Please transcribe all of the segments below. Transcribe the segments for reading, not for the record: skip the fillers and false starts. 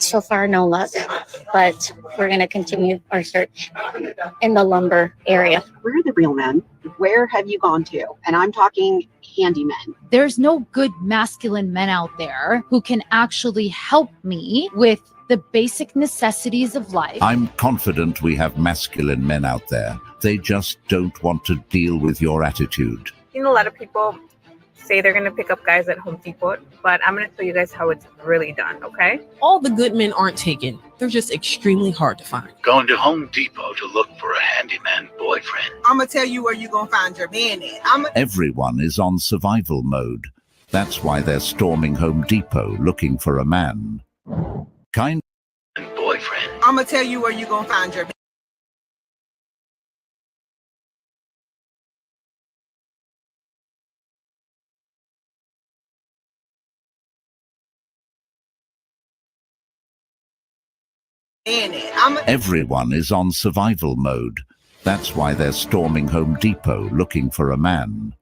So far, no luck, but we're going to continue our search in the lumber area. Where are the real men? Where have you gone to? And I'm talking handymen. There's no good masculine men out there who can actually help me with the basic necessities of life. I'm confident we have masculine men out there. They just don't want to deal with your attitude. You know, a lot of people say they're going to pick up guys at Home Depot, but I'm going to show you guys how it's really done, okay? All the good men aren't taken. They're just extremely hard to find. Going to Home Depot to look for a handyman boyfriend. I'm going to tell you where you're going to find your man at. Everyone is on survival mode. That's why they're storming Home Depot looking for a man. Boyfriend. I'm going to tell you where you're going to find your Everyone is on survival mode. That's why they're storming Home Depot looking for a man.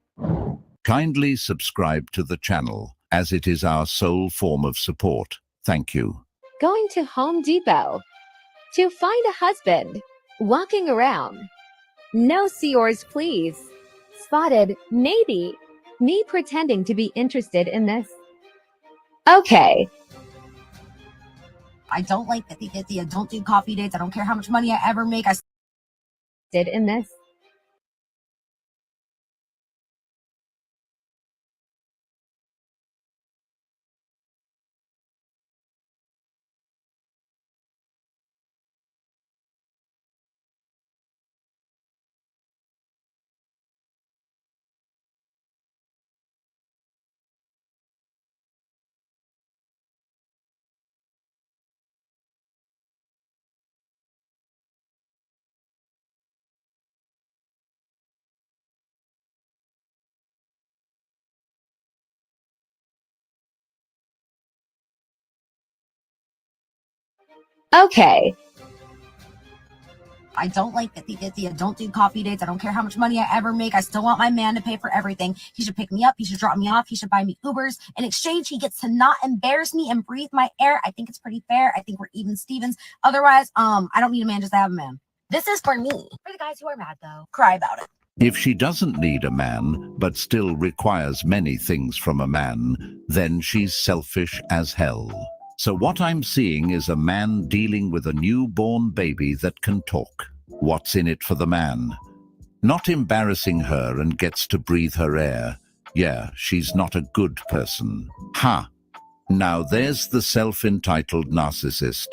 Kindly subscribe to the channel, as it is our sole form of support. Thank you. Going to Home Depot to find a husband. Walking around. No yours, please. Spotted, maybe. Me pretending to be interested in this. Okay. I don't like 50-50. I don't do coffee dates. I don't care how much money I ever make. I did in this. Okay. I don't like 50-50. I don't do coffee dates. I don't care how much money I ever make. I still want my man to pay for everything. He should pick me up. He should drop me off. He should buy me Ubers. In exchange, he gets to not embarrass me and breathe my air. I think it's pretty fair. I think we're even Stevens. Otherwise, I don't need a man just to have a man. This is for me. For the guys who are mad, though. Cry about it. If she doesn't need a man, but still requires many things from a man, then she's selfish as hell. So what I'm seeing is a man dealing with a newborn baby that can talk. What's in it for the man? Not embarrassing her and gets to breathe her air. Yeah, she's not a good person. Ha! Now there's the self-entitled narcissist.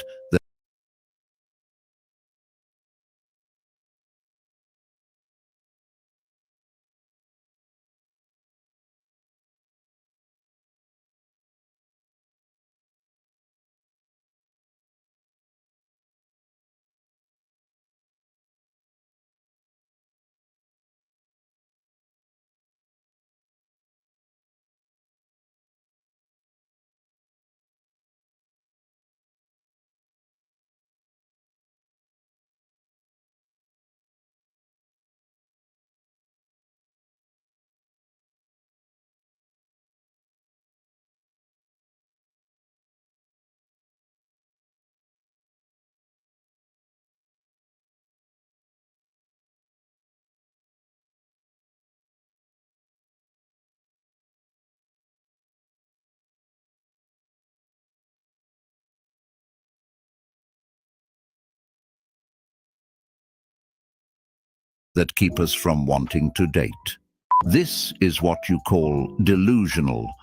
That keep us from wanting to date. This is what you call delusional.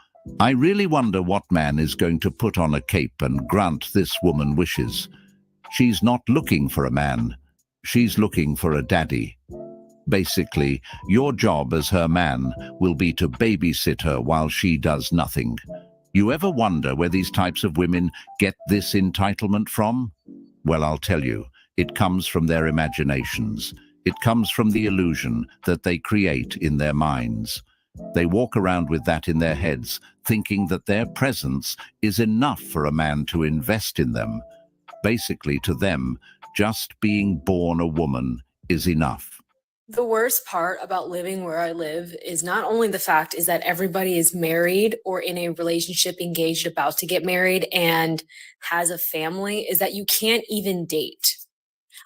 I really wonder what man is going to put on a cape and grant this woman wishes. She's not looking for a man. She's looking for a daddy. Basically, your job as her man will be to babysit her while she does nothing. You ever wonder where these types of women get this entitlement from? Well, I'll tell you, it comes from their imaginations. It comes from the illusion that they create in their minds. They walk around with that in their heads, thinking that their presence is enough for a man to invest in them. Basically, to them, just being born a woman is enough. The worst part about living where I live is not only the fact is that everybody is married or in a relationship, engaged, about to get married, and has a family, is that you can't even date.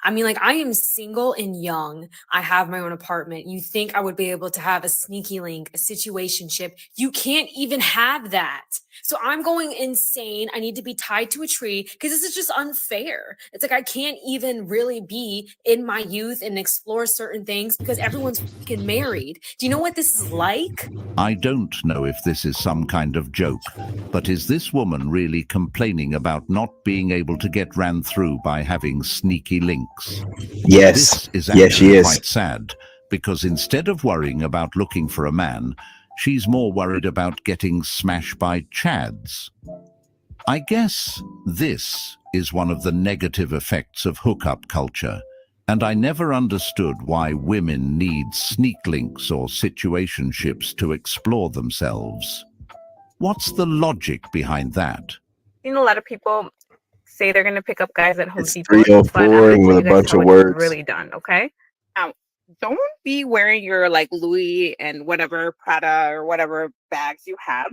I mean, like, I am single and young. I have my own apartment. You think I would be able to have a sneaky link, a situationship. You can't even have that. So I'm going insane. I need to be tied to a tree because this is just unfair. It's like I can't even really be in my youth and explore certain things because everyone's fucking married. Do you know what this is like? I don't know if this is some kind of joke, but is this woman really complaining about not being able to get ran through by having sneaky links? Yes. This is Yes, she actually is. quite sad, because instead of worrying about looking for a man, she's more worried about getting smashed by chads. I guess this is one of the negative effects of hookup culture, and I never understood why women need sneak links or situationships to explore themselves. What's the logic behind that? You know, a lot of people say they're gonna pick up guys at Home It's Depot, but I'm 304 gonna and tell with you a guys bunch how of it's words. really done, okay? Don't be wearing your like Louis and whatever Prada or whatever bags you have.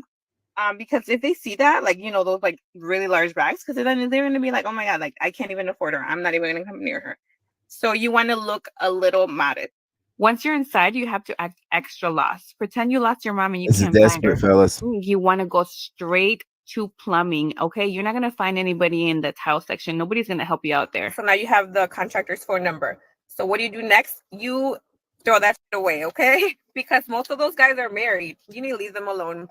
Because if they see that, like, you know, those like really large bags, because then they're gonna be like, oh my God, like I can't even afford her. I'm not even gonna come near her. So you want to look a little modest. Once you're inside, you have to act extra lost. Pretend you lost your mom and you This is can't find her. desperate, fellas. You want to go straight to plumbing, okay? You're not gonna find anybody in the tile section. Nobody's gonna help you out there. So now you have the contractor's phone number. So what do you do next? You throw that shit away, okay? Because most of those guys are married. You need to leave them alone.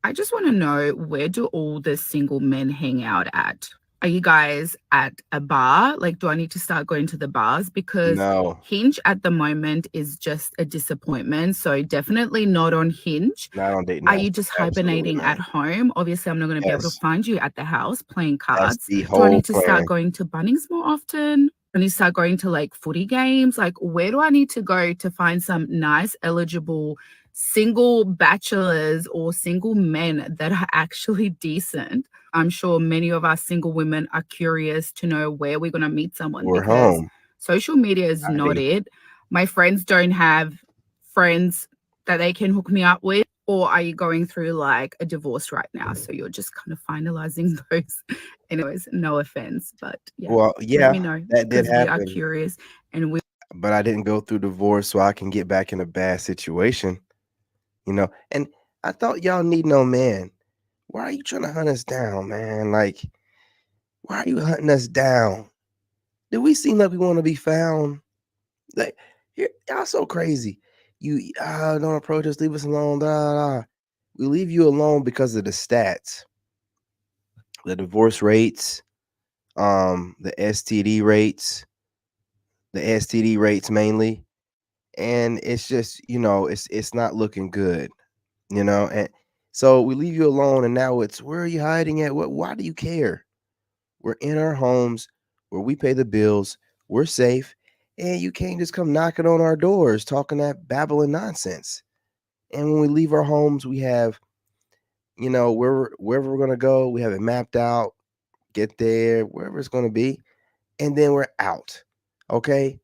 I just want to know, where do all the single men hang out at? Are you guys at a bar? Like, do I need to start going to the bars? Because No, Hinge at the moment is just a disappointment. So definitely not on Hinge. not on dating Are apps. you just Absolutely hibernating not. at home? Obviously, I'm not going to be able to Yes, find you at the house playing that's cards. the Do I whole need to start plan. going to Bunnings more often? I need to start going to like footy games. Like, where do I need to go to find some nice, eligible single bachelors or single men that are actually decent? I'm sure many of us single women are curious to know where we're going to meet someone, We're because home. social media is I not agree. it. My friends don't have friends that they can hook me up with. Or are you going through like a divorce right now? So you're just kind of finalizing those. Anyways, no offense, but yeah, Well, let yeah, me know that did because we are happen, curious and we but I didn't go through divorce so I can get back in a bad situation, you know. And I thought y'all need no man. Why are you trying to hunt us down, man? Like, why are you hunting us down? Do we seem like we want to be found? Like, y'all so crazy. You don't approach us, leave us alone. Blah, blah, blah. We leave you alone because of the stats, the divorce rates, the STD rates, mainly, and it's just, you know, it's not looking good, you know. And so we leave you alone, and now it's, where are you hiding at? Why do you care? We're in our homes where we pay the bills, we're safe, and you can't just come knocking on our doors talking that babbling nonsense. And when we leave our homes, we have, you know, wherever we're gonna go, we have it mapped out, get there, wherever it's gonna be, and then we're out. Okay.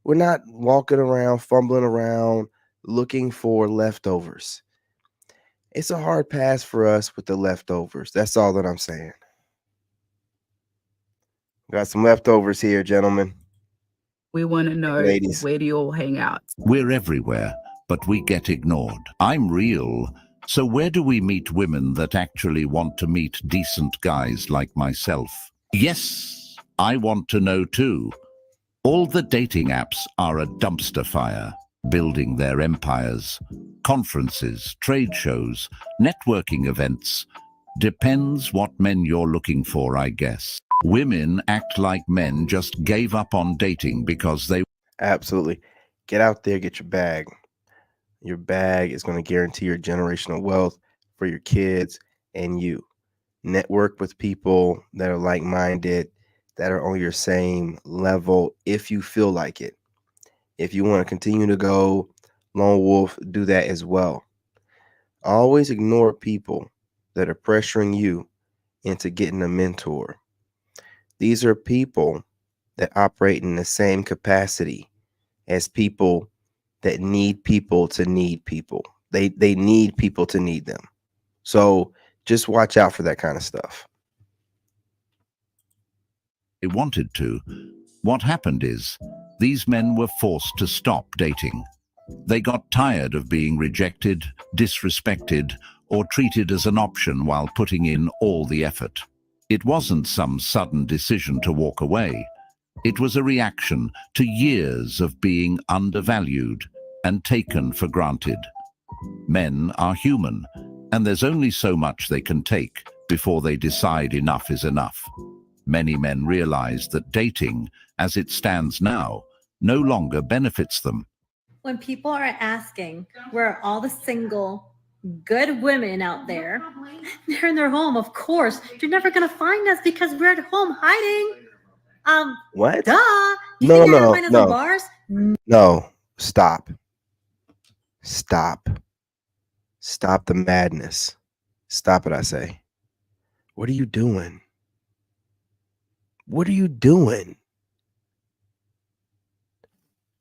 We're not walking around, fumbling around, looking for leftovers. It's a hard pass for us with the leftovers. That's all that I'm saying. Got some leftovers here, gentlemen, want to know, ladies. where do you all hang out? We're everywhere, but we get ignored. I'm real. So where do we meet women that actually want to meet decent guys like myself? Yes, I want to know too. All the dating apps are a dumpster fire, building their empires. Conferences, trade shows, networking events. Depends what men you're looking for, I guess. Women act like men just gave up on dating because they... Absolutely. Get out there, get your bag. Your bag is going to guarantee your generational wealth for your kids and you. Network with people that are like-minded, that are on your same level if you feel like it. If you want to continue to go lone wolf, do that as well. Always ignore people that are pressuring you into getting a mentor. These are people that operate in the same capacity as people that need people to need people. They need people to need them. So just watch out for that kind of stuff. They wanted to. What happened is, these men were forced to stop dating. They got tired of being rejected, disrespected, or treated as an option while putting in all the effort. It wasn't some sudden decision to walk away. It was a reaction to years of being undervalued and taken for granted. Men are human, and there's only so much they can take before they decide enough is enough. Many men realize that dating, as it stands now, no longer benefits them. When people are asking where are all the single, good women out there, they're in their home, of course. You're never going to find us because we're at home hiding. What? Duh. You No, think you're gonna no, find us in no. bars? No, stop. Stop. Stop the madness. Stop it, I say. What are you doing? What are you doing?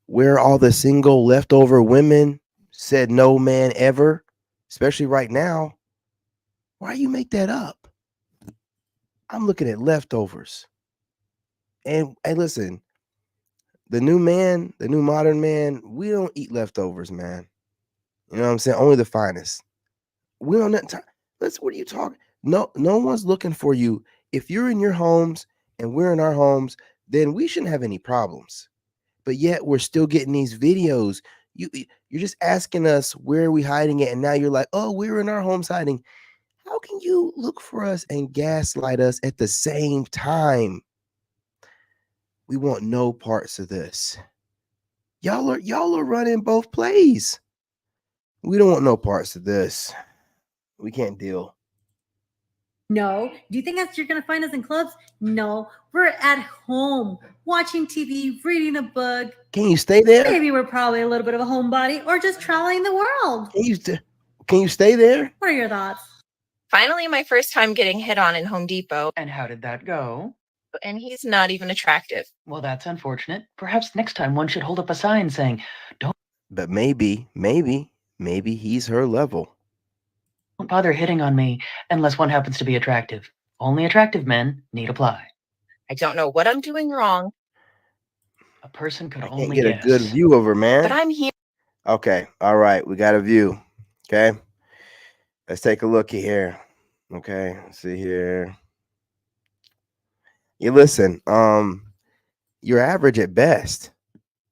Where all the single leftover women said no man ever, especially right now? Why you make that up? I'm looking at leftovers. And listen, the new man, the new modern man, we don't eat leftovers, man. You know what I'm saying? Only the finest. We don't have time. What are you talking? No one's looking for you. If you're in your homes and we're in our homes, then we shouldn't have any problems. But yet we're still getting these videos. You're just asking us where are we hiding it, and now you're like, oh, we're in our homes hiding. How can you look for us and gaslight us at the same time? We want no parts of this. Y'all are running both plays. We don't want no parts of this. We can't deal. No. Do you think that you're going to find us in clubs? No. We're at home, watching TV, reading a book. Can you stay there? Maybe we're probably a little bit of a homebody or just traveling the world. Can you stay there? What are your thoughts? Finally, my first time getting hit on in Home Depot. And how did that go? And he's not even attractive. Well, that's unfortunate. Perhaps next time one should hold up a sign saying, don't But maybe he's her level. bother hitting on me unless one happens to be attractive. Only attractive men need apply. I don't know what I'm doing wrong. A person could Can't only get a guess. good view of her, man. But I'm here. Okay, all right, we got a view. Okay, let's take a looky here. Okay, let's see here. You listen, you're average at best.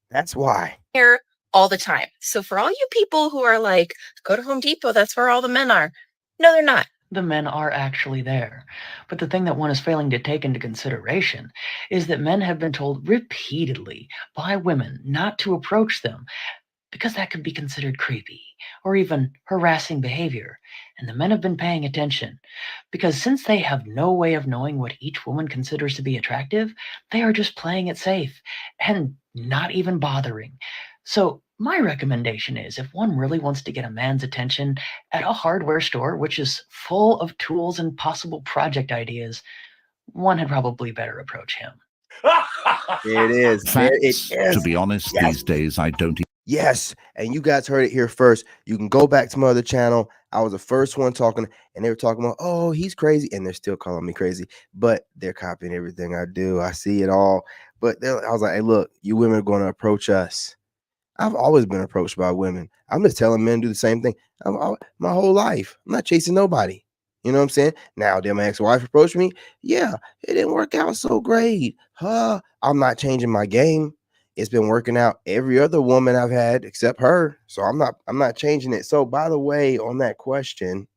That's why. Here all the time. So for all you people who are like, go to Home Depot, that's where all the men are. No, they're not. The men are actually there. But the thing that one is failing to take into consideration is that men have been told repeatedly by women not to approach them because that could be considered creepy or even harassing behavior. And the men have been paying attention because since they have no way of knowing what each woman considers to be attractive, they are just playing it safe and not even bothering. So my recommendation is if one really wants to get a man's attention at a hardware store, which is full of tools and possible project ideas, one had probably better approach him. There it is. There it Facts. is. To be honest, Yes. these days I don't Yes, and you guys heard it here first. You can go back to my other channel. I was the first one talking, and they were talking about, oh, he's crazy, and they're still calling me crazy, but they're copying everything I do. I see it all. But I was like, hey, look, you women are going to approach us. I've always been approached by women. I'm just telling men to do the same thing. My whole life. I'm not chasing nobody. You know what I'm saying? Now, did my ex-wife approach me? Yeah, it didn't work out so great. I'm not changing my game. It's been working out every other woman I've had except her. So I'm not changing it. So by the way, on that question,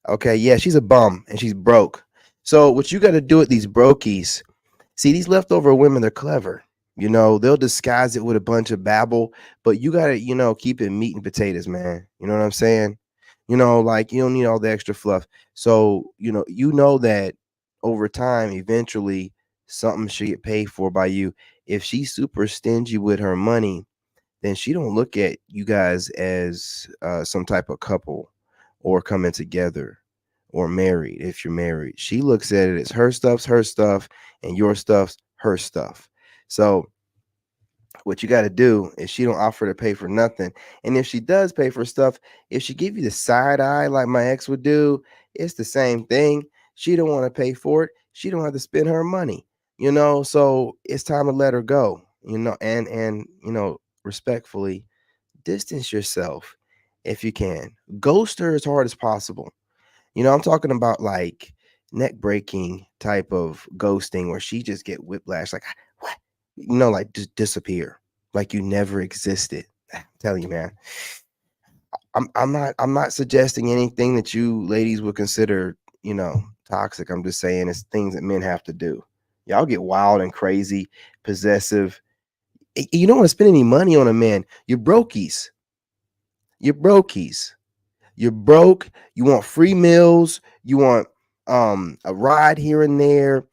okay, yeah, she's a bum and she's broke. So what you got to do with these brokies, see, these leftover women, they're clever. You know, they'll disguise it with a bunch of babble, but you got to, keep it meat and potatoes, man. You know what I'm saying? Like you don't need all the extra fluff. So, you know that over time, eventually something should get paid for by you. If she's super stingy with her money, then she don't look at you guys as some type of couple or coming together or married. If you're married, she looks at it as her stuff's her stuff and your stuff's her stuff. So what you got to do is she don't offer to pay for nothing. And if she does pay for stuff, if she give you the side eye like my ex would do, it's the same thing. She don't want to pay for it. She don't have to spend her money, you know. So it's time to let her go, you know, and you know, respectfully distance yourself if you can. Ghost her as hard as possible. You know, I'm talking about like neck breaking type of ghosting where she just get whiplash, like what? You know, like just disappear, like you never existed. I'm telling you, man. I'm not suggesting anything that you ladies would consider, you know, toxic. I'm just saying it's things that men have to do. Y'all get wild and crazy, possessive. You don't want to spend any money on a man. You're brokies. You're brokies. You're broke. You want free meals. You want a ride here and there,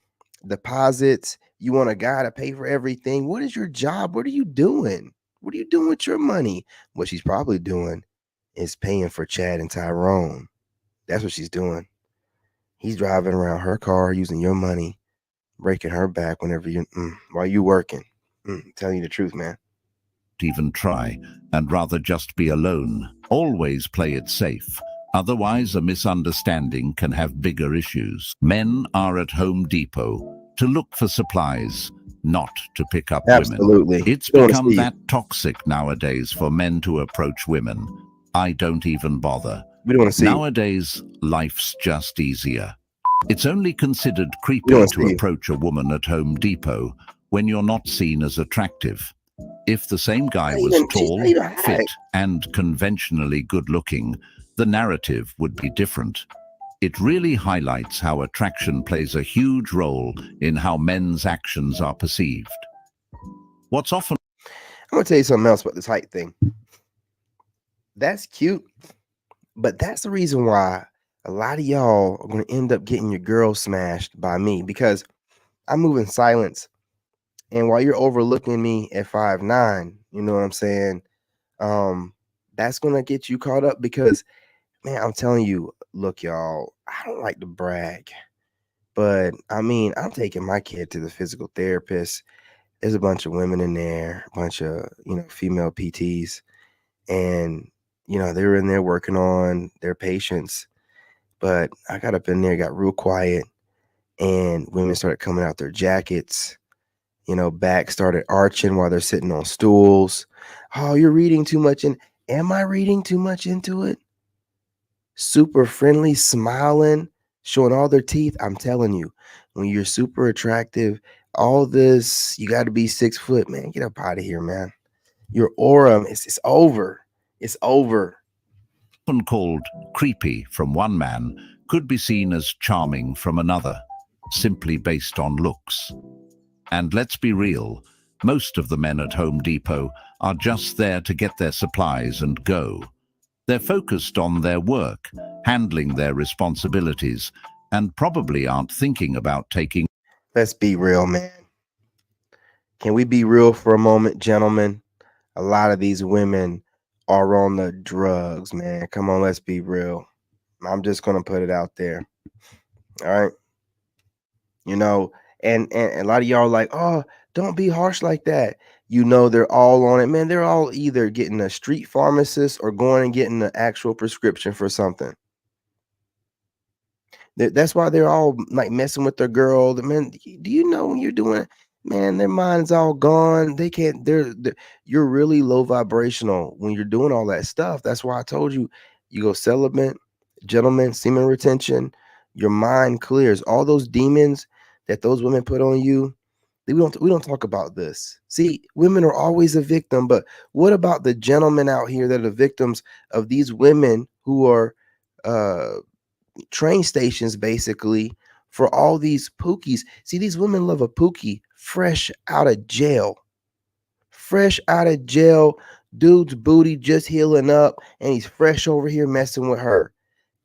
deposits. You want a guy to pay for everything. What is your job? What are you doing? What are you doing with your money? What she's probably doing is paying for Chad and Tyrone. That's what she's doing. He's driving around her car using your money, breaking her back whenever you while you working. Telling you the truth, man. Even try, and rather just be alone. Always play it safe. Otherwise, a misunderstanding can have bigger issues. Men are at Home Depot to look for supplies, not to pick up Absolutely. women. It's Don't wanna become see that toxic nowadays for men to approach women. I don't even bother. We don't want to see. Nowadays, life's just easier. It's only considered We creepy don't wanna to see. approach a woman at Home Depot when you're not seen as attractive. If the same guy Not was even- she's tall, not even hot. fit, and conventionally good-looking, the narrative would be different. It really highlights how attraction plays a huge role in how men's actions are perceived. What's often I'm gonna tell you something else about this height thing. That's cute, but that's the reason why a lot of y'all are gonna end up getting your girl smashed by me, because I move in silence. And while you're overlooking me at 5'9", you know what I'm saying? That's gonna get you caught up because, man, I'm telling you, look, y'all, I don't like to brag, but I mean, I'm taking my kid to the physical therapist. There's a bunch of women in there, a bunch of, you know, female PTs, and, you know, they're in there working on their patients. But I got up in there, got real quiet, and women started coming out their jackets. You know, back started arching while they're sitting on stools. Oh, you're reading too much. And am I reading too much into it? Super friendly, smiling, showing all their teeth. I'm telling you, when you're super attractive, all this, you got to be 6 foot, man. Get up out of here, man. Your aura, it's over. It's over. often called creepy from one man could be seen as charming from another, simply based on looks. And let's be real, most of the men at Home Depot are just there to get their supplies and go. They're focused on their work, handling their responsibilities, and probably aren't thinking about taking. Let's be real, man. Can we be real for a moment, gentlemen? A lot of these women are on the drugs, man. Come on, let's be real. I'm just going to put it out there. All right. You know, and a lot of y'all are like, oh, don't be harsh like that. You know, they're all on it, man. They're all either getting a street pharmacist or going and getting an actual prescription for something. That's why they're all like messing with their girl. Man, do you know when you're doing it, man, their mind's all gone. They can't, you're really low vibrational when you're doing all that stuff. That's why I told you, you go celibate, gentlemen, semen retention, your mind clears. All those demons that those women put on you, we don't talk about this. See, women are always a victim, but what about the gentlemen out here that are victims of these women who are train stations basically for all these pookies? See, these women love a pookie fresh out of jail. Fresh out of jail, dude's booty just healing up, and he's fresh over here messing with her.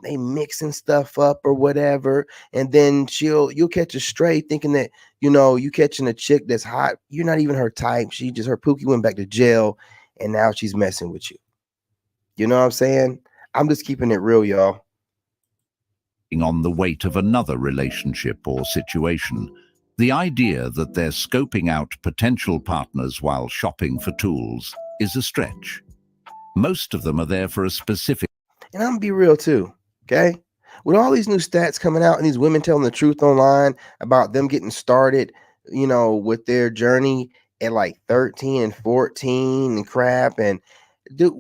They mixing stuff up or whatever, and then you'll catch a stray thinking that, you know, you catching a chick that's hot. You're not even her type. Her pookie went back to jail, and now she's messing with you. You know what I'm saying? I'm just keeping it real, y'all. On the weight of another relationship or situation. The idea that they're scoping out potential partners while shopping for tools is a stretch. Most of them are there for a specific. And I'm gonna be real too, okay? With all these new stats coming out and these women telling the truth online about them getting started, with their journey at like 13 and 14 and crap. And dude,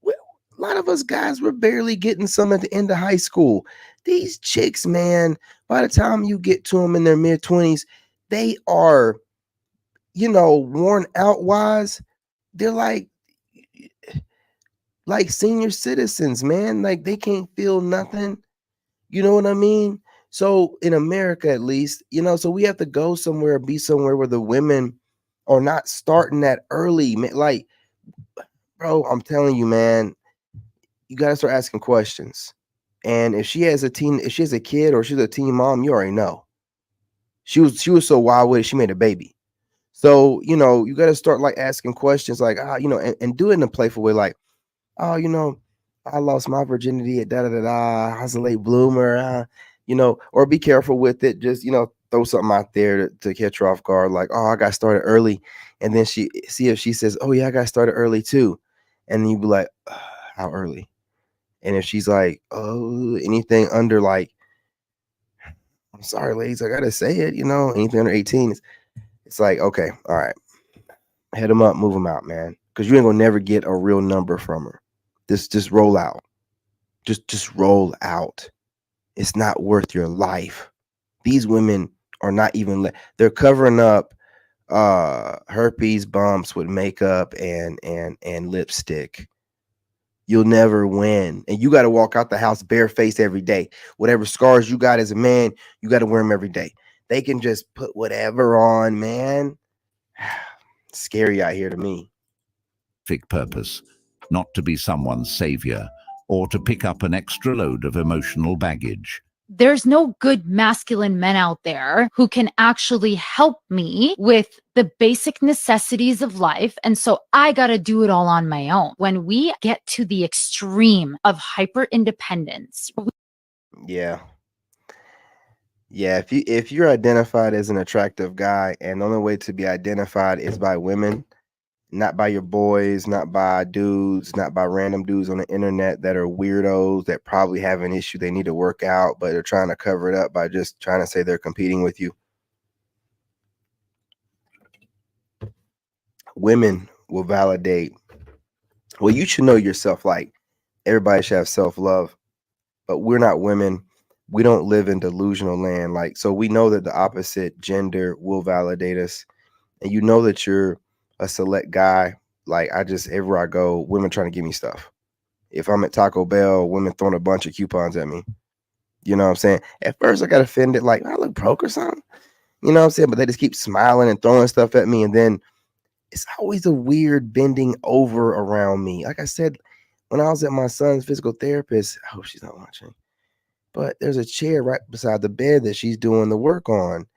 a lot of us guys were barely getting some at the end of high school. These chicks, man, by the time you get to them in their mid-20s, they are, worn out wise. They're like senior citizens, man. Like they can't feel nothing. You know what I mean? So in America, at least, so we have to go somewhere, be somewhere where the women are not starting that early. Like, bro, I'm telling you, man, you got to start asking questions. And if she has a kid or she's a teen mom, you already know. She was so wild with it, she made a baby. So, you got to start like asking questions like, and do it in a playful way. Like, oh, I lost my virginity at da-da-da-da. I was a late bloomer, or be careful with it. Just, throw something out there to catch her off guard. Like, oh, I got started early. And then see if she says, oh yeah, I got started early too. And then you be like, how early? And if she's like, oh, anything under like, I'm sorry, ladies, I got to say it, anything under 18, it's like, okay, all right, head them up, move them out, man. Cause you ain't gonna never get a real number from her. Just roll out. Just roll out. It's not worth your life. These women are not even they're covering up herpes bumps with makeup and lipstick. You'll never win. And you got to walk out the house barefaced every day. Whatever scars you got as a man, you got to wear them every day. They can just put whatever on, man. Scary out here to me. Purpose, not to be someone's savior or to pick up an extra load of emotional baggage. There's no good masculine men out there who can actually help me with the basic necessities of life. And so I got to do it all on my own. When we get to the extreme of hyper independence. Yeah. Yeah. If you're identified as an attractive guy and the only way to be identified is by women, not by your boys, not by dudes, not by random dudes on the internet that are weirdos that probably have an issue they need to work out, but they're trying to cover it up by just trying to say they're competing with you. Women will validate. Well, you should know yourself. Like everybody should have self-love, but we're not women. We don't live in delusional land. Like, so we know that the opposite gender will validate us, and you know that you're a select guy. Like everywhere I go, women trying to give me stuff. If I'm at Taco Bell, women throwing a bunch of coupons at me. You know what I'm saying? At first I got offended, like I look broke or something. You know what I'm saying? But they just keep smiling and throwing stuff at me. And then it's always a weird bending over around me. Like I said, when I was at my son's physical therapist, I hope she's not watching, but there's a chair right beside the bed that she's doing the work on.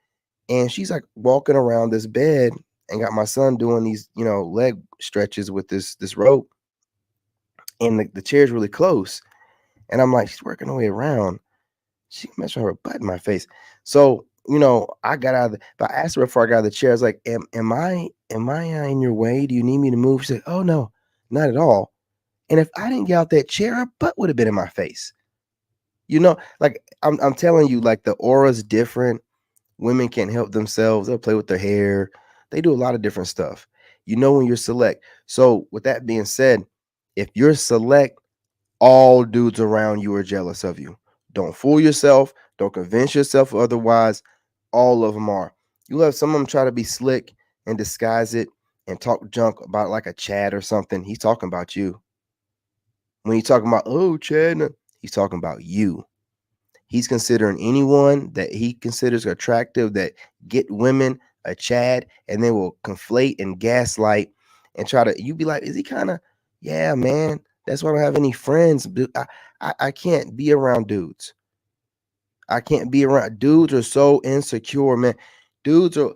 And she's like walking around this bed and got my son doing these, leg stretches with this rope. And the chair's really close. And I'm like, she's working her way around. She messed with her butt in my face. So, I got out of but I asked her before I got out of the chair, I was like, am I in your way? Do you need me to move? She said, oh no, not at all. And if I didn't get out that chair, her butt would have been in my face. Like I'm telling you, like the aura's different. Women can't help themselves. They'll play with their hair. They do a lot of different stuff. When you're select. So with that being said, if you're select, all dudes around you are jealous of you. Don't fool yourself. Don't convince yourself otherwise. All of them are. You'll have some of them try to be slick and disguise it and talk junk about like a Chad or something. He's talking about you. When he's talking about, oh, Chad, he's talking about you. He's considering anyone that he considers attractive that get women a Chad, and then will conflate and gaslight and try to, you be like, is he kind of, yeah, man, that's why I don't have any friends. I can't be around dudes. I can't be around dudes are so insecure, man. Dudes are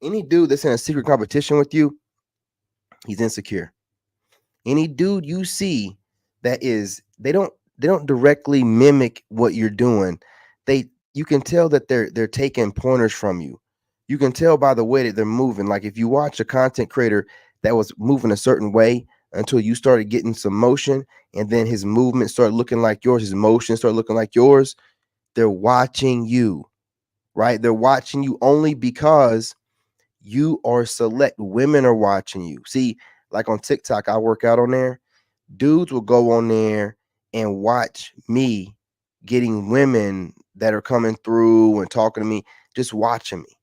any dude that's in a secret competition with you, he's insecure. Any dude you see that is, they don't directly mimic what you're doing. You can tell that they're taking pointers from you. You can tell by the way that they're moving. Like if you watch a content creator that was moving a certain way until you started getting some motion, and then his movement started looking like yours, his motion started looking like yours, they're watching you, right? They're watching you only because you are select. Women are watching you. See, like on TikTok, I work out on there. Dudes will go on there and watch me getting women that are coming through and talking to me, just watching me,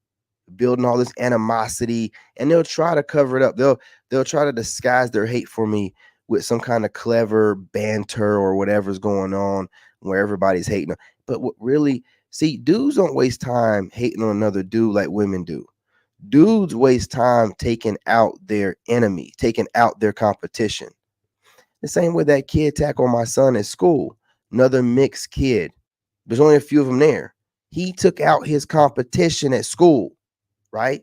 building all this animosity, and they'll try to cover it up. They'll try to disguise their hate for me with some kind of clever banter or whatever's going on where everybody's hating them. But what really, see, dudes don't waste time hating on another dude like women do. Dudes waste time taking out their enemy, taking out their competition. The same way that kid tackled my son at school, another mixed kid. There's only a few of them there. He took out his competition at school, right?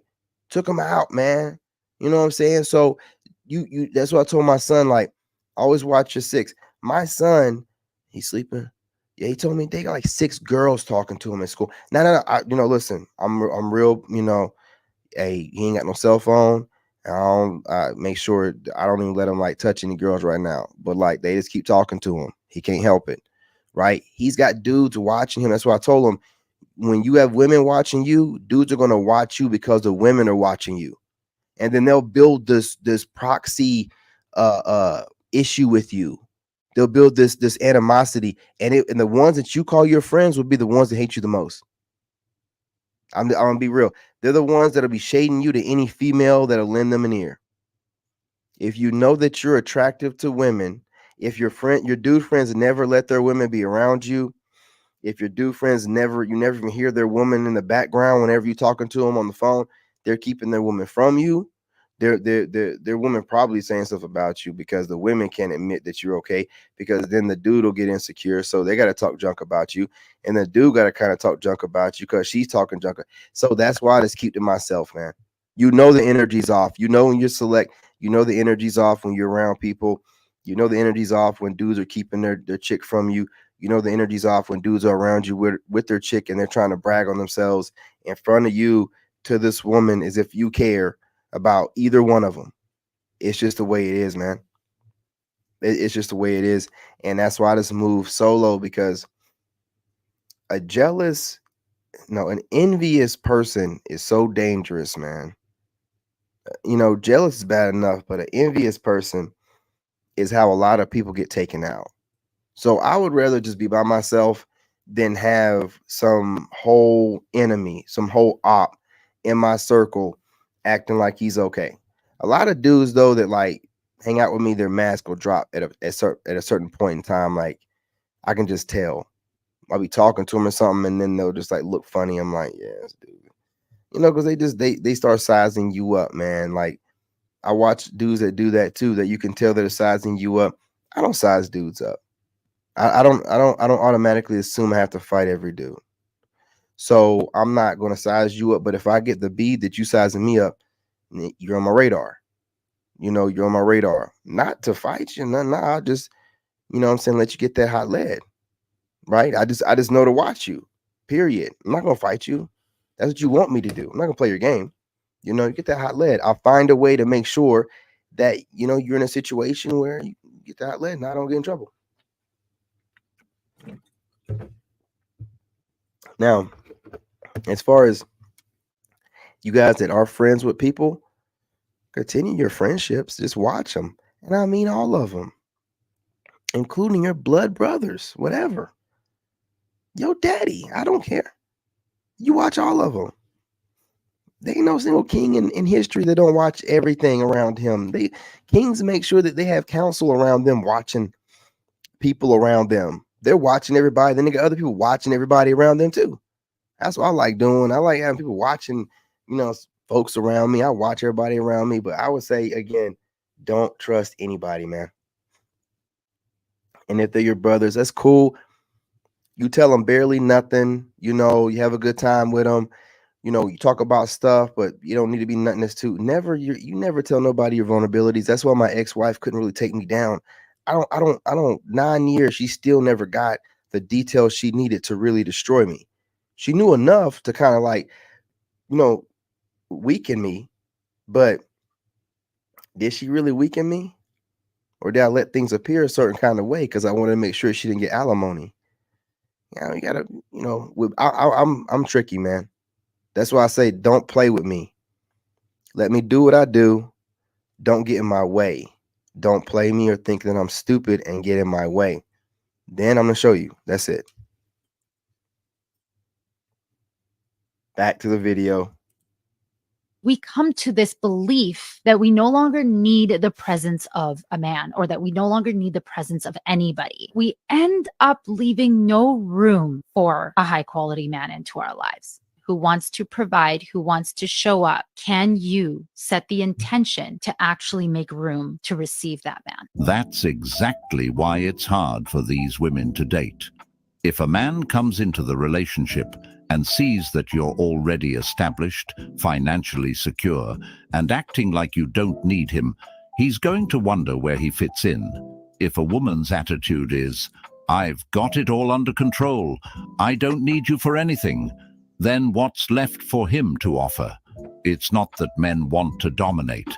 Took him out, man. You know what I'm saying? So you that's what I told my son, like, always watch your six. My son, he's sleeping. Yeah, he told me they got like 6 girls talking to him at school. No, listen, I'm real, hey, he ain't got no cell phone. I don't make sure I don't even let him like touch any girls right now. But like they just keep talking to him. He can't help it, right? He's got dudes watching him. That's why I told him, when you have women watching you, dudes are gonna watch you because the women are watching you, and then they'll build this proxy issue with you. They'll build this animosity, and the ones that you call your friends will be the ones that hate you the most. I'm gonna be real. They're the ones that'll be shading you to any female that'll lend them an ear. If you know that you're attractive to women, if your dude friends never let their women be around you, if your dude friends you never even hear their woman in the background whenever you're talking to them on the phone, they're keeping their woman from you. Their woman probably saying stuff about you because the women can't admit that you're okay, because then the dude will get insecure. So they got to talk junk about you. And the dude got to kind of talk junk about you because she's talking junk. So that's why I just keep to myself, man. You know the energy's off. You know when you're select, you know the energy's off when you're around people. You know the energy's off when dudes are keeping their chick from you. You know the energy's off when dudes are around you with their chick and they're trying to brag on themselves in front of you to this woman as if you care about either one of them. It's just the way it is, man. It's just the way it is. And that's why I just moved solo, because an envious person is so dangerous, man. Jealous is bad enough, but an envious person is how a lot of people get taken out. So I would rather just be by myself than have some whole enemy, some whole op in my circle acting like he's okay. A lot of dudes though that like hang out with me, their mask will drop at a certain point in time. Like I can just tell. I'll be talking to them or something, and then they'll just like look funny. I'm like, yes, dude. Because they start sizing you up, man. Like I watch dudes that do that too, that you can tell they're sizing you up. I don't size dudes up. I don't automatically assume I have to fight every dude. So I'm not going to size you up. But if I get the bead that you sizing me up, you're on my radar. You're on my radar. Not to fight you. Nah, I'll just, what I'm saying, let you get that hot lead. Right? I just know to watch you. Period. I'm not going to fight you. That's what you want me to do. I'm not going to play your game. You get that hot lead. I'll find a way to make sure that, you're in a situation where you get that hot lead and I don't get in trouble. Now, as far as you guys that are friends with people, continue your friendships. Just watch them. And I mean all of them, including your blood brothers, whatever. Your daddy, I don't care. You watch all of them. There ain't no single king in history that don't watch everything around him. Kings make sure that they have counsel around them, watching people around them. They're watching everybody. Then they got other people watching everybody around them too. That's what I like doing. I like having people watching, folks around me. I watch everybody around me. But I would say, again, don't trust anybody, man. And if they're your brothers, that's cool. You tell them barely nothing. You have a good time with them. You talk about stuff, but you don't need to be nothing that's too. You never tell nobody your vulnerabilities. That's why my ex-wife couldn't really take me down. I don't 9 years, she still never got the details she needed to really destroy me. She knew enough to kind of like, weaken me, but did she really weaken me? Or did I let things appear a certain kind of way because I wanted to make sure she didn't get alimony? You gotta, I'm tricky, man. That's why I say don't play with me. Let me do what I do. Don't get in my way. Don't play me or think that I'm stupid and get in my way. Then I'm gonna show you. That's it. Back to the video. We come to this belief that we no longer need the presence of a man, or that we no longer need the presence of anybody. We end up leaving no room for a high quality man into our lives who wants to provide, who wants to show up. Can you set the intention to actually make room to receive that man? That's exactly why it's hard for these women to date. If a man comes into the relationship and sees that you're already established, financially secure, and acting like you don't need him, he's going to wonder where he fits in. If a woman's attitude is, "I've got it all under control, I don't need you for anything," then what's left for him to offer? It's not that men want to dominate.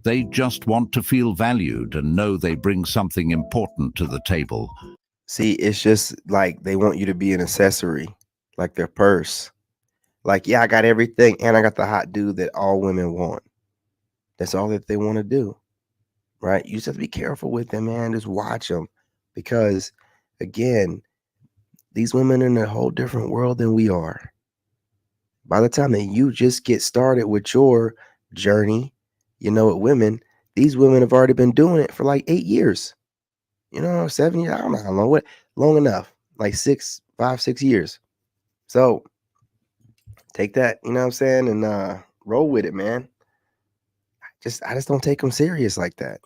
They just want to feel valued and know they bring something important to the table. See, it's just like they want you to be an accessory, like their purse. Like, yeah, I got everything, and I got the hot dude that all women want. That's all that they want to do, right? You just have to be careful with them, man. Just watch them, because, again, these women are in a whole different world than we are. By the time that you just get started with your journey, with women, these women have already been doing it for like 8 years. 7 years, I don't know how long, long enough, like 5, 6 years. So take that, you know what I'm saying, and roll with it, man. I just don't take them serious like that.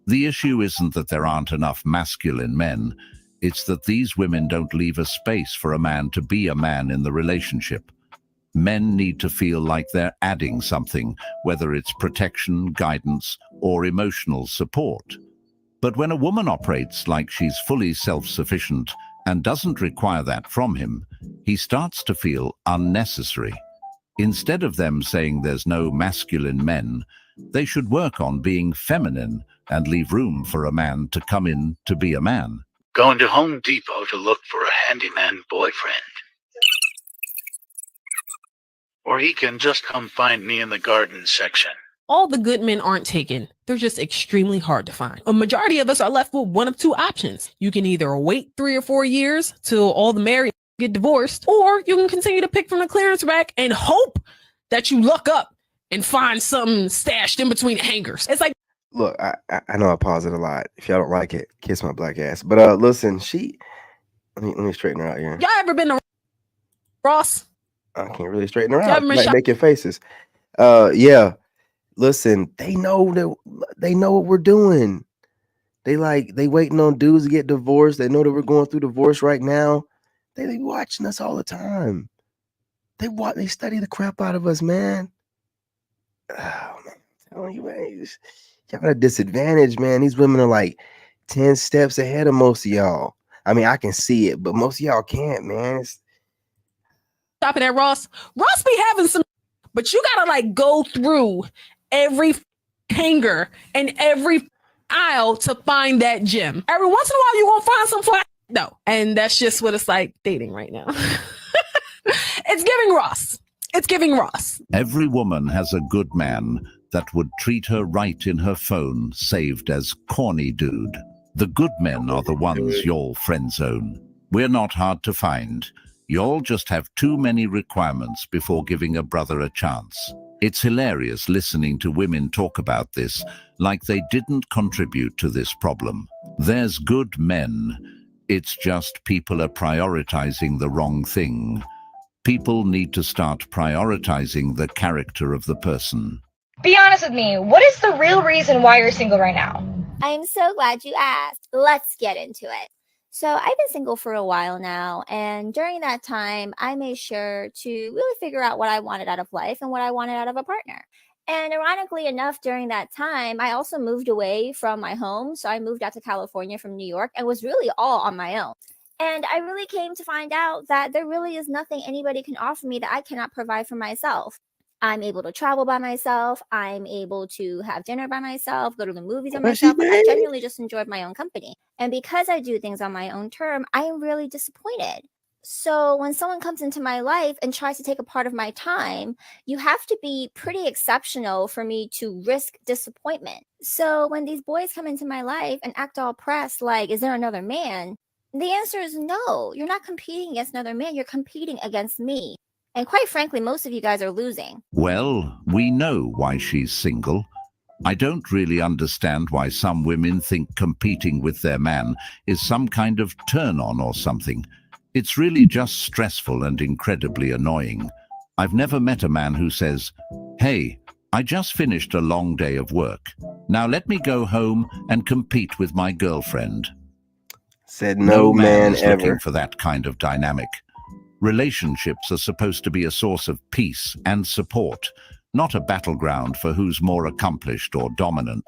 The issue isn't that there aren't enough masculine men. It's that these women don't leave a space for a man to be a man in the relationship. Men need to feel like they're adding something, whether it's protection, guidance, or emotional support. But when a woman operates like she's fully self-sufficient and doesn't require that from him, he starts to feel unnecessary. Instead of them saying there's no masculine men, they should work on being feminine and leave room for a man to come in to be a man. Going to Home Depot to look for a handyman boyfriend. Or he can just come find me in the garden section. All the good men aren't taken. They're just extremely hard to find. A majority of us are left with one of two options. You can either wait 3 or 4 years till all the married get divorced, or you can continue to pick from the clearance rack and hope that you luck up and find something stashed in between the hangers. It's like, look, I know I pause it a lot. If y'all don't like it, kiss my black ass. But listen, let me straighten her out here. Y'all ever been to Ross? I can't really straighten her out. Like making faces. Yeah. Listen, they know what we're doing. They waiting on dudes to get divorced. They know that we're going through divorce right now. They watching us all the time. They study the crap out of us, man. Oh man, I'm telling you, man, y'all at a disadvantage, man. These women are like 10 steps ahead of most of y'all. I mean, I can see it, but most of y'all can't, man. Shopping at Ross. Ross be having some, but you gotta go through every hanger and every aisle to find that gem. Every once in a while, you gonna find some flat. No, and that's just what it's like dating right now. It's giving Ross. It's giving Ross. Every woman has a good man that would treat her right in her phone, saved as corny dude. The good men are the ones y'all friend zone. We're not hard to find. Y'all just have too many requirements before giving a brother a chance. It's hilarious listening to women talk about this like they didn't contribute to this problem. There's good men. It's just people are prioritizing the wrong thing. People need to start prioritizing the character of the person. Be honest with me. What is the real reason why you're single right now? I'm so glad you asked. Let's get into it. So I've been single for a while now, and during that time, I made sure to really figure out what I wanted out of life and what I wanted out of a partner. And ironically enough, during that time, I also moved away from my home. So I moved out to California from New York and was really all on my own. And I really came to find out that there really is nothing anybody can offer me that I cannot provide for myself. I'm able to travel by myself. I'm able to have dinner by myself, go to the movies by What's she myself. I doing? genuinely just enjoyed my own company. And because I do things on my own term, I am really disappointed. So when someone comes into my life and tries to take a part of my time, you have to be pretty exceptional for me to risk disappointment. So when these boys come into my life and act all pressed, like, is there another man? The answer is no. You're not competing against another man. You're competing against me. And quite frankly, most of you guys are losing. Well, we know why she's single. I don't really understand why some women think competing with their man is some kind of turn-on or something. It's really just stressful and incredibly annoying. I've never met a man who says, "Hey, I just finished a long day of work. Now let me go home and compete with my girlfriend." Said no man is ever. looking for that kind of dynamic. Relationships are supposed to be a source of peace and support, not a battleground for who's more accomplished or dominant.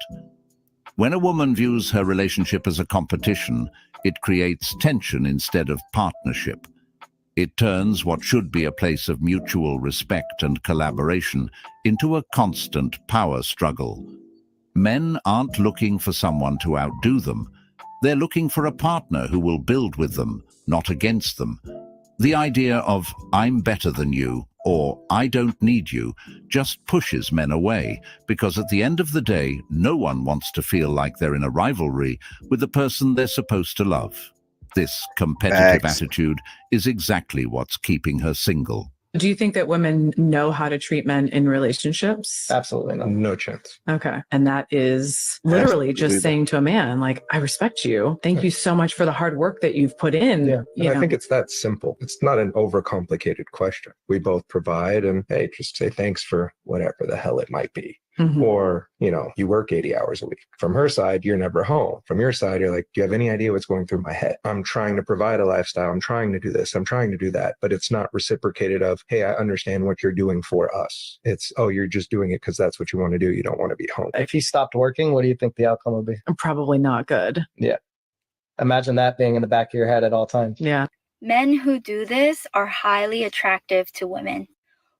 When a woman views her relationship as a competition, it creates tension instead of partnership. It turns what should be a place of mutual respect and collaboration into a constant power struggle. Men aren't looking for someone to outdo them. They're looking for a partner who will build with them, not against them. The idea of "I'm better than you" or "I don't need you" just pushes men away, because at the end of the day, no one wants to feel like they're in a rivalry with the person they're supposed to love. This competitive Facts. attitude is exactly what's keeping her single. Do you think that women know how to treat men in relationships? Absolutely not. No chance. Okay. And that is literally just Absolutely. saying to a man, like, I respect you. Thank you so much for the hard work that you've put in. Yeah. You And I know? think it's that simple. It's not an overcomplicated question. We both provide, and hey, just say thanks for whatever the hell it might be. Mhm. Or, you work 80 hours a week. From her side, you're never home. From your side, you're like, do you have any idea what's going through my head? I'm trying to provide a lifestyle. I'm trying to do this. I'm trying to do that. But it's not reciprocated of, hey, I understand what you're doing for us. It's, oh, you're just doing it because that's what you want to do. You don't want to be home. If he stopped working, what do you think the outcome would be? Probably not good. Yeah. Imagine that being in the back of your head at all times. Yeah. Men who do this are highly attractive to women.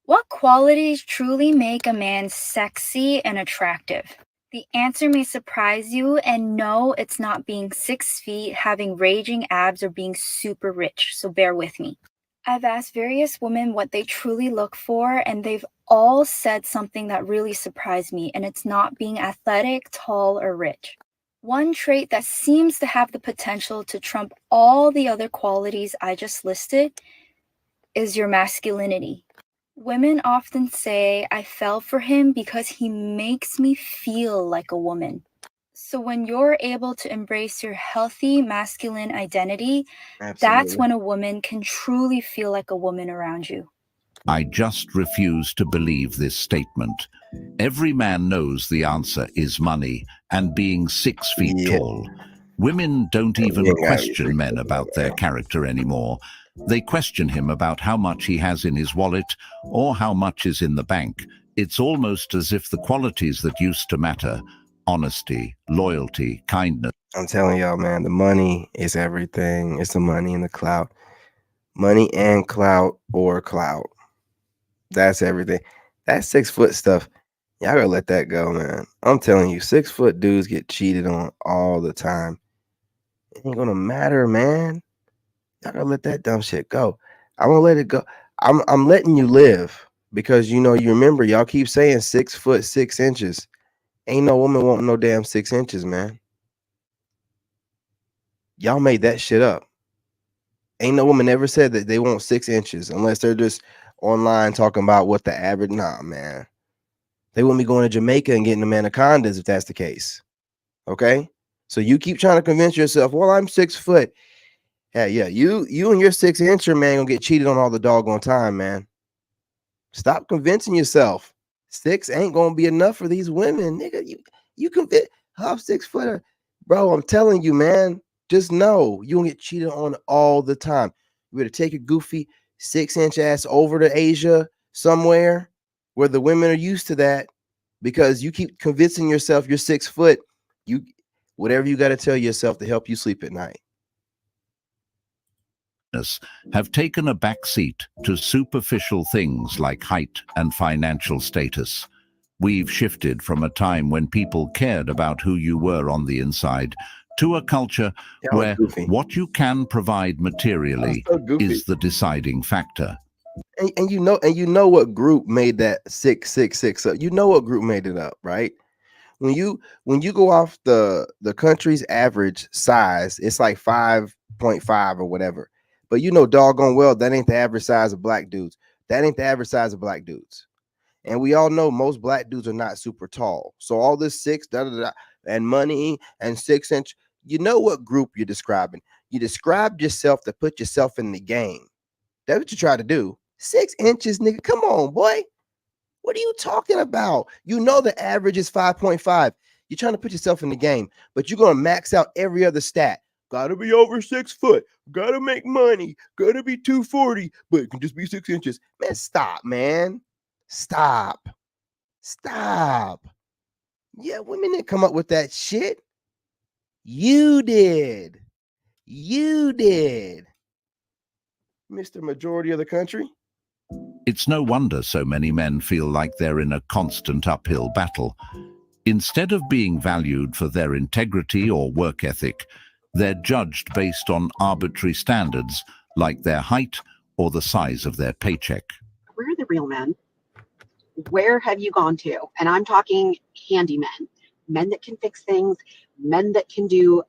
What qualities truly make a man sexy and attractive? The answer may surprise you, and no, it's not being 6 feet, having raging abs, or being super rich, so bear with me. I've asked various women what they truly look for, and they've all said something that really surprised me, and it's not being athletic, tall, or rich. One trait that seems to have the potential to trump all the other qualities I just listed is your masculinity. Women often say, I fell for him because he makes me feel like a woman. So when you're able to embrace your healthy masculine identity, that's Absolutely. when a woman can truly feel like a woman around you. I just refuse to believe this statement. Every man knows the answer is money and being 6 feet tall. Women don't even ain't gotta be question men about their character anymore. They question him about how much he has in his wallet or how much is in the bank. It's almost as if the qualities that used to matter, honesty, loyalty, kindness. I'm telling y'all, man, the money is everything. It's the money and the clout. Money and clout or clout. That's everything. That 6 foot stuff, y'all gotta let that go, man. I'm telling you, 6 foot dudes get cheated on all the time. It ain't gonna matter, man. Y'all gotta let that dumb shit go. I'm gonna let it go. I'm letting you live because you remember y'all keep saying 6 foot 6 inches. Ain't no woman wanting no damn 6 inches, man. Y'all made that shit up. Ain't no woman ever said that they want 6 inches unless they're just online talking about what the average. Nah, man. They wouldn't be going to Jamaica and getting them anacondas if that's the case. Okay? So you keep trying to convince yourself, well, I'm 6 foot. Hey, yeah, you and your 6 incher man gonna get cheated on all the doggone time, man. Stop convincing yourself. 6 ain't gonna be enough for these women, nigga. You convince half 6 footer, bro. I'm telling you, man. Just know you gonna get cheated on all the time. You better take your goofy 6-inch ass over to Asia somewhere where the women are used to that, because you keep convincing yourself you're 6 foot. Whatever you got to tell yourself to help you sleep at night. have taken a back seat to superficial things like height and financial status. We've shifted from a time when people cared about who you were on the inside to a culture where what you can provide materially is the deciding factor. And you know what group made that 666 up? You know what group made it up, right? When you go off the country's average size, it's like 5.5 or whatever. But you know doggone well that ain't the average size of black dudes. That ain't the average size of black dudes. And we all know most black dudes are not super tall. So all this 6 and money and 6 inch, you know what group you're describing. You described yourself to put yourself in the game. That's what you try to do. 6 inches, nigga. Come on, boy. What are you talking about? You know the average is 5.5. You're trying to put yourself in the game, but you're going to max out every other stat. Got to be over 6 foot. Got to make money. Got to be 240, but it can just be 6 inches. Man, stop, man. Stop. Stop. Yeah, women didn't come up with that shit. You did. You did. Mr. Majority of the country. It's no wonder so many men feel like they're in a constant uphill battle. Instead of being valued for their integrity or work ethic, they're judged based on arbitrary standards like their height or the size of their paycheck. Where are the real men? Where have you gone to? And I'm talking handymen, men that can fix things, men that can do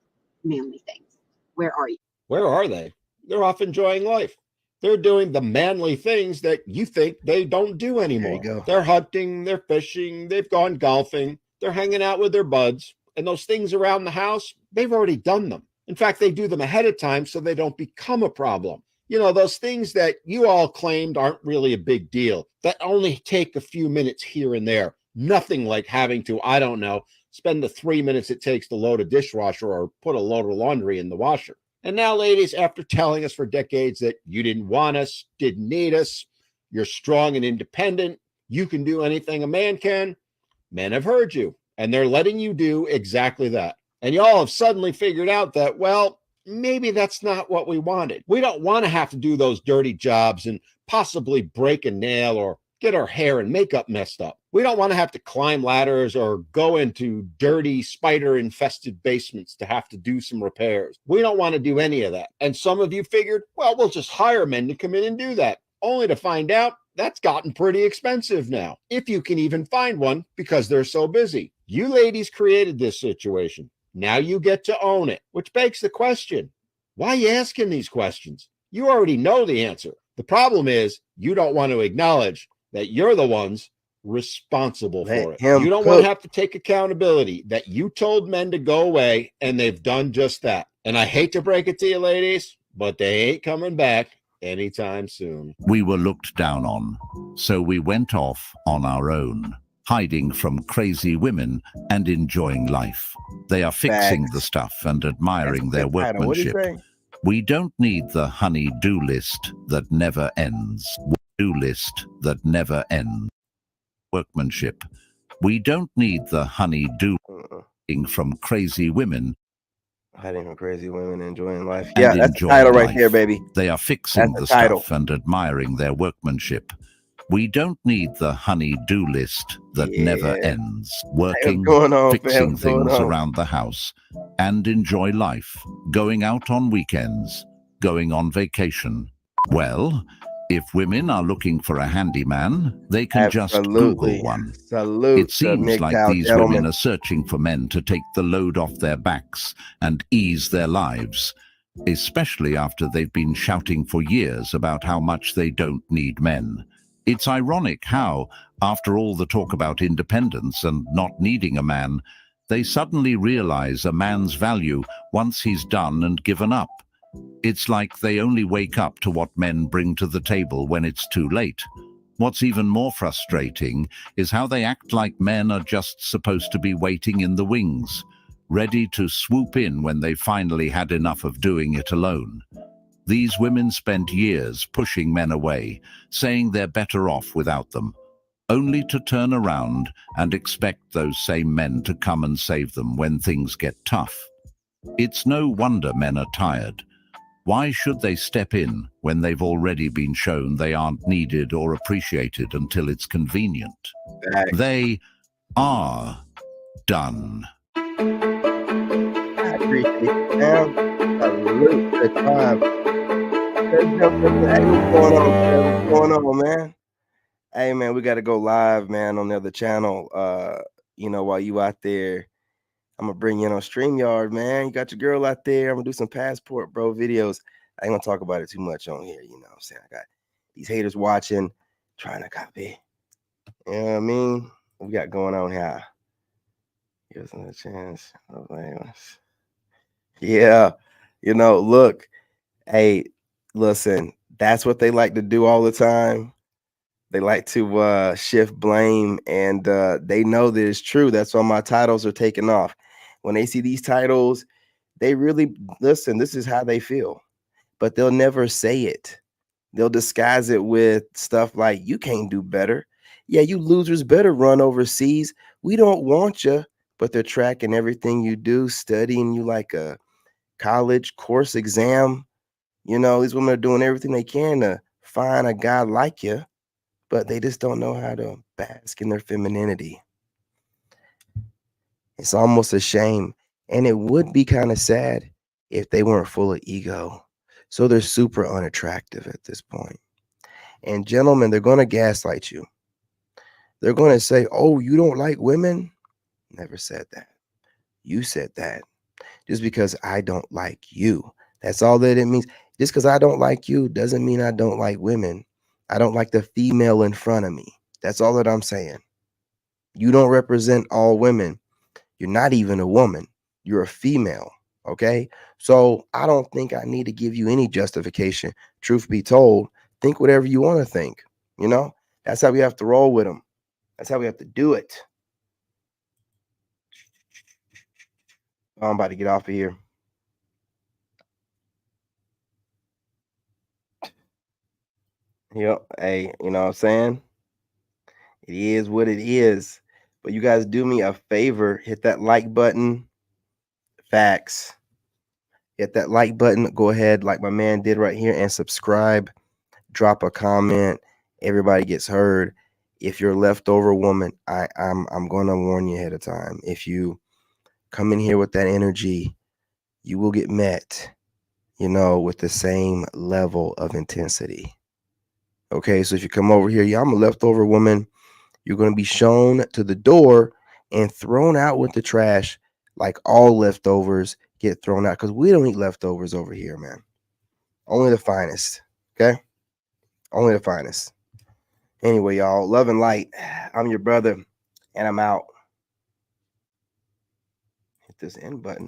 manly things. Where are you? Where are they? They're off enjoying life. They're doing the manly things that you think they don't do anymore. They're hunting, they're fishing, they've gone golfing, they're hanging out with their buds, and those things around the house, they've already done them. In fact, they do them ahead of time so they don't become a problem. You know, those things that you all claimed aren't really a big deal, that only take a few minutes here and there. Nothing like having to, I don't know, spend the 3 minutes it takes to load a dishwasher or put a load of laundry in the washer. And now, ladies, after telling us for decades that you didn't want us, didn't need us, you're strong and independent, you can do anything a man can, men have heard you, and they're letting you do exactly that. And y'all have suddenly figured out that, well, maybe that's not what we wanted. We don't want to have to do those dirty jobs and possibly break a nail or get our hair and makeup messed up. We don't want to have to climb ladders or go into dirty spider-infested basements to have to do some repairs. We don't want to do any of that. And some of you figured, well, we'll just hire men to come in and do that, only to find out that's gotten pretty expensive now, if you can even find one because they're so busy. You ladies created this situation. Now you get to own it, which begs the question, why are you asking these questions? You already know the answer. The problem is you don't want to acknowledge that you're the ones responsible for it. You don't want to have to take accountability that you told men to go away and they've done just that. And I hate to break it to you, ladies, but they ain't coming back anytime soon. We were looked down on, so we went off on our own, hiding from crazy women and enjoying life. They are fixing the stuff and admiring their workmanship. We don't need the honey-do list that never ends. Do list that never ends. Workmanship. We don't need the honey-do from crazy women. Hiding from crazy women, enjoying life. Yeah, that's the title right there, baby. They are fixing the stuff and admiring their workmanship. We don't need the honey-do list that never ends. Working, fixing things around the house, and enjoy life. Going out on weekends, going on vacation. Well, if women are looking for a handyman, they can just Google one. It seems like these women are searching for men to take the load off their backs and ease their lives, especially after they've been shouting for years about how much they don't need men. It's ironic how, after all the talk about independence and not needing a man, they suddenly realize a man's value once he's done and given up. It's like they only wake up to what men bring to the table when it's too late. What's even more frustrating is how they act like men are just supposed to be waiting in the wings, ready to swoop in when they finally had enough of doing it alone. These women spent years pushing men away, saying they're better off without them, only to turn around and expect those same men to come and save them when things get tough. It's no wonder men are tired. Why should they step in when they've already been shown they aren't needed or appreciated until it's convenient? They are done. I appreciate it, man. Salute the time. Hey, what's going on, man? What's going on, man? Hey, man, we got to go live, man, on the other channel. While you out there, I'm gonna bring you in on StreamYard, man. You got your girl out there. I'm gonna do some passport, bro, videos. I ain't gonna talk about it too much on here. You know what I'm saying? I got these haters watching, trying to copy. You know what I mean? What we got going on here? Give us another chance. Yeah, look, hey, listen, that's what they like to do all the time. They like to shift blame, and they know that it's true. That's why my titles are taking off. When they see these titles, they really listen. This is how they feel, but they'll never say it. They'll disguise it with stuff like, you can't do better. Yeah, you losers better run overseas. We don't want you. But they're tracking everything you do, studying you like a college course exam. These women are doing everything they can to find a guy like you, but they just don't know how to bask in their femininity. It's almost a shame. And it would be kind of sad if they weren't full of ego. So they're super unattractive at this point. And gentlemen, they're going to gaslight you. They're going to say, oh, you don't like women? Never said that. You said that. Just because I don't like you. That's all that it means. Just because I don't like you doesn't mean I don't like women. I don't like the female in front of me. That's all that I'm saying. You don't represent all women. You're not even a woman. You're a female. Okay? So I don't think I need to give you any justification. Truth be told, think whatever you want to think. That's how we have to roll with them. That's how we have to do it. I'm about to get off of here. Yep. Hey, you know what I'm saying? It is what it is. But you guys do me a favor. Hit that like button. Facts. Hit that like button. Go ahead, like my man did right here, and subscribe. Drop a comment. Everybody gets heard. If you're a leftover woman, I'm going to warn you ahead of time. If you come in here with that energy, you will get met, with the same level of intensity. Okay, so if you come over here, yeah, I'm a leftover woman, you're going to be shown to the door and thrown out with the trash, like all leftovers get thrown out, because we don't eat leftovers over here, man. Only the finest. Okay, only the finest. Anyway, y'all, love and light. I'm your brother, and I'm out. Hit this end button.